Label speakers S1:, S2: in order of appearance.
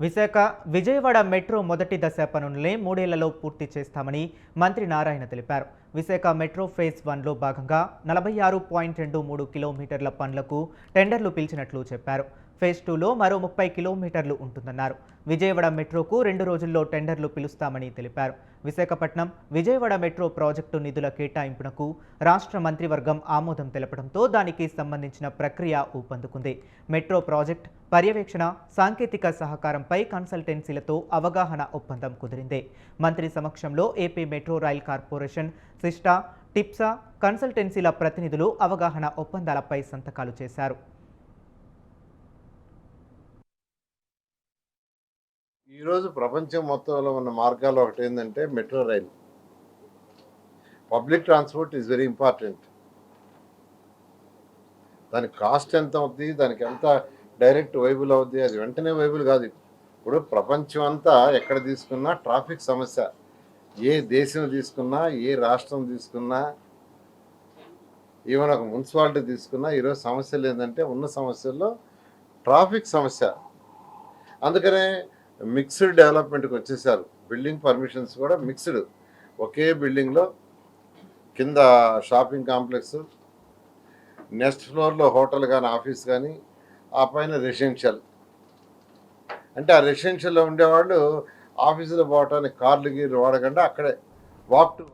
S1: Visakha Vijayawada metro మొదటి దశ పనులనే 3 ఏళ్లలో పూర్తి చేస్తామని మంత్రి నారాయణ తెలిపారు. విశాఖ మెట్రో ఫేజ్ 1లో భాగంగా 46.23 కిలోమీటర్ల పనులకు టెండర్లు పిలిచినట్లు చెప్పారు. ఫేజ్ 2లో మరో 30 కిలోమీటర్లు ఉంటుందన్నారు. విజయవాడ మెట్రోకు 2 రోజుల్లో టెండర్లు పిలుస్తామని తెలిపారు. విశాఖపట్నం విజయవాడ మెట్రో ప్రాజెక్టు నిధుల కేటాయింపునకు రాష్ట్ర మంత్రివర్గం ఆమోదం తెలపడంతో దానికి సంబంధించిన ప్రక్రియ ఊపందుకుంది. మెట్రో ప్రాజెక్ట్ పర్యవేక్షణ, సాంకేతిక సహకారంపై కన్సల్టెన్సీలతో అవగాహన ఒప్పందం కుదిరింది. మంత్రి సమక్షంలో AP metro rail corporation, Sista, టిప్సా కన్సల్టెన్సీల ప్రతినిధులు అవగాహన ఒప్పందాలపై సంతకాలు చేశారు.
S2: ఈరోజు ప్రపంచం మొత్తంలో ఉన్న మార్గాలు ఒకటి ఏంటంటే metro rail. Public transport is very important. దానికి కాస్ట్ ఎంత అవుతుంది, దానికి ఎంత డైరెక్ట్ వైబుల్ అవుద్ది, అది వెంటనే వైబుల్ కాదు. ఇప్పుడు ప్రపంచం అంతా ఎక్కడ తీసుకున్నా ట్రాఫిక్ సమస్య, ఏ దేశం తీసుకున్నా, ఏ రాష్ట్రం తీసుకున్నా, ఈవెన్ ఒక మున్సిపాలిటీ తీసుకున్నా, ఈరోజు సమస్యలు ఏంటంటే ఉన్న సమస్యల్లో ట్రాఫిక్ సమస్య. అందుకనే మిక్స్డ్ డెవలప్మెంట్కి వచ్చేసారు. బిల్డింగ్ పర్మిషన్స్ కూడా మిక్స్డ్. ఒకే బిల్డింగ్లో కింద షాపింగ్ కాంప్లెక్స్, నెక్స్ట్ ఫ్లోర్లో హోటల్ కానీ ఆఫీస్ కానీ, ఆ పైన రెసిడెన్షియల్. అంటే ఆ రెసిడెన్షియల్లో ఉండేవాళ్ళు ఆఫీసులో పోవటానికి కార్లు గీర్లు వాడకుండా అక్కడే వాక్ టు